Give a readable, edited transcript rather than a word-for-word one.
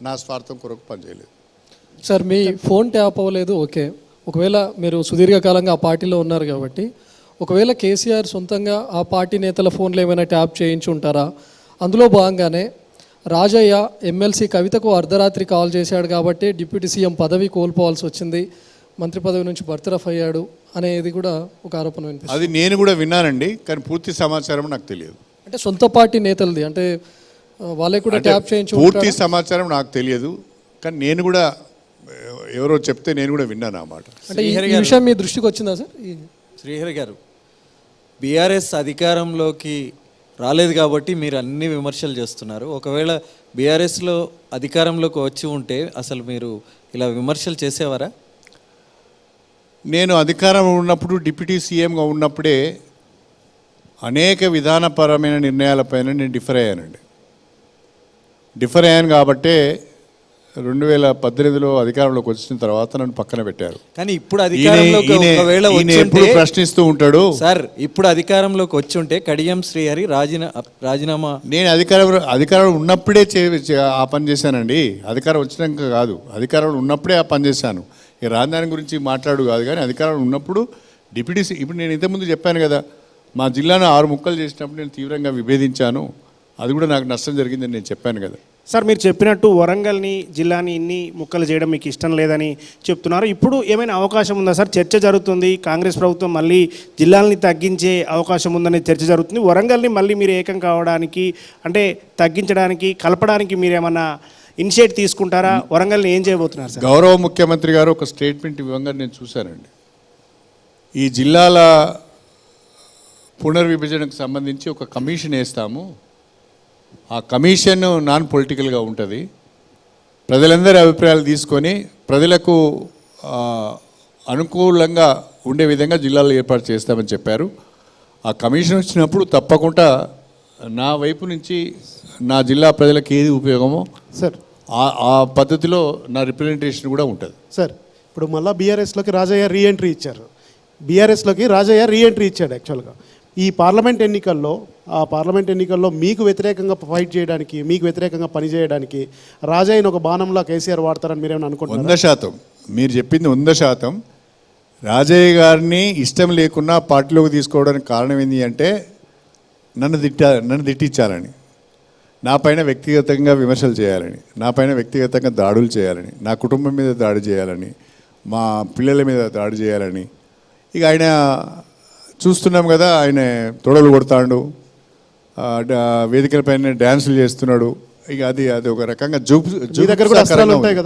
నా స్వార్థం కొరకు పనిచేయలేదు. సార్ మీ ఫోన్ ట్యాప్ అవ్వలేదు, ఓకే. ఒకవేళ మీరు సుదీర్ఘకాలంగా ఆ పార్టీలో ఉన్నారు కాబట్టి ఒకవేళ కేసీఆర్ సొంతంగా ఆ పార్టీ నేతల ఫోన్లు ఏమైనా ట్యాప్ చేయించి ఉంటారా? అందులో భాగంగానే రాజయ్య ఎమ్మెల్సీ కవితకు అర్ధరాత్రి కాల్ చేశాడు కాబట్టి డిప్యూటీ సీఎం పదవి కోల్పోవాల్సి వచ్చింది, మంత్రి పదవి నుంచి బర్తరఫ్ అయ్యాడు అనేది కూడా ఒక ఆరోపణ వినిపిస్తుంది. అది నేను కూడా విన్నానండి, కానీ పూర్తి సమాచారం నాకు తెలియదు. అంటే సొంత పార్టీ నేతలది, అంటే వాళ్ళే కూడా ట్యాప్ చేయించి పూర్తి సమాచారం నాకు తెలియదు, కానీ నేను కూడా ఎవరో చెప్తే నేను కూడా విన్నాను అన్నమాట. అంటే ఈ విషయం మీ దృష్టికి వచ్చిందా సార్? శ్రీహరి గారు, బీఆర్ఎస్ అధికారంలోకి రాలేదు కాబట్టి మీరు అన్ని విమర్శలు చేస్తున్నారు. ఒకవేళ బీఆర్ఎస్లో అధికారంలోకి వచ్చి ఉంటే అసలు మీరు ఇలా విమర్శలు చేసేవారా? నేను అధికారం ఉన్నప్పుడు డిప్యూటీ సీఎంగా ఉన్నప్పుడే అనేక విధానపరమైన నిర్ణయాలపైన నేను డిఫర్ అయ్యాను కాబట్టే 2018లో అధికారంలోకి వచ్చిన తర్వాత నన్ను పక్కన పెట్టారు. కానీ ఇప్పుడు అధికారంలోకి ఒకవేళ ఎప్పుడు ప్రశ్నిస్తూ ఉంటాడు సార్. ఇప్పుడు అధికారంలోకి వచ్చి ఉంటే కడియం శ్రీహరి రాజీనామా నేను అధికారంలో ఉన్నప్పుడే ఆ పని చేశానండి. అధికారం వచ్చినాక కాదు, అధికారంలో ఉన్నప్పుడే ఆ పని చేశాను. ఈ రాజధాని గురించి మాట్లాడు కాదు, కానీ అధికారంలో ఉన్నప్పుడు డిప్యూటీ ఇప్పుడు నేను ఇంతకుముందు చెప్పాను కదా, మా జిల్లాను 6 ముక్కలు చేసినప్పుడు నేను తీవ్రంగా విభేదించాను. అది కూడా నాకు నష్టం జరిగిందని నేను చెప్పాను కదా సార్. మీరు చెప్పినట్టు వరంగల్ని జిల్లాని ఇన్ని ముక్కలు చేయడం మీకు ఇష్టం లేదని చెప్తున్నారు. ఇప్పుడు ఏమైనా అవకాశం ఉందా సార్? చర్చ జరుగుతుంది, కాంగ్రెస్ ప్రభుత్వం మళ్ళీ జిల్లాల్ని తగ్గించే అవకాశం ఉందనే చర్చ జరుగుతుంది. వరంగల్ని మళ్ళీ మీరు ఏకం కావడానికి, అంటే తగ్గించడానికి, కలపడానికి మీరు ఏమన్నా ఇనిషియేట్ తీసుకుంటారా? వరంగల్ని ఏం చేయబోతున్నారు సార్? గౌరవ ముఖ్యమంత్రి గారు ఒక స్టేట్మెంట్ ఇవ్వగా నేను చూశానండి. ఈ జిల్లాల పునర్విభజనకు సంబంధించి ఒక కమిషన్ వేస్తాము, ఆ కమిషన్ నాన్ పొలిటికల్గా ఉంటుంది, ప్రజలందరి అభిప్రాయాలు తీసుకొని ప్రజలకు అనుకూలంగా ఉండే విధంగా జిల్లాలో ఏర్పాటు చేస్తామని చెప్పారు. ఆ కమిషన్ వచ్చినప్పుడు తప్పకుండా నా వైపు నుంచి నా జిల్లా ప్రజలకు ఏది ఉపయోగమో సార్ ఆ పద్ధతిలో నా రిప్రజెంటేషన్ కూడా ఉంటుంది. సార్ ఇప్పుడు మళ్ళీ బీఆర్ఎస్లోకి రాజయ్య రీఎంట్రీ ఇచ్చారు. యాక్చువల్గా ఈ పార్లమెంట్ ఎన్నికల్లో మీకు వ్యతిరేకంగా ఫైట్ చేయడానికి, మీకు వ్యతిరేకంగా పనిచేయడానికి రాజయ్యను ఒక బాణంలా కేసీఆర్ వాడతారని మీరేమైనా అనుకుంటున్నారు? 100%. మీరు చెప్పింది 100%. రాజయ్య గారిని ఇష్టం లేకున్నా పార్టీలోకి తీసుకోవడానికి కారణం ఏంటి అంటే నన్ను తిట్టించాలని, నా పైన వ్యక్తిగతంగా విమర్శలు చేయాలని, నా పైన వ్యక్తిగతంగా దాడులు చేయాలని, నా కుటుంబం మీద దాడి చేయాలని, మా పిల్లల మీద దాడి చేయాలని. ఇక ఆయన చూస్తున్నాం కదా, ఆయన తొడలు కొడతాడు, వేదికల పైన డ్యాన్సులు చేస్తున్నాడు. ఇక అది ఒక రకంగా మీ దగ్గర కూడా అస్త్రాలు ఉంటాయి కదా.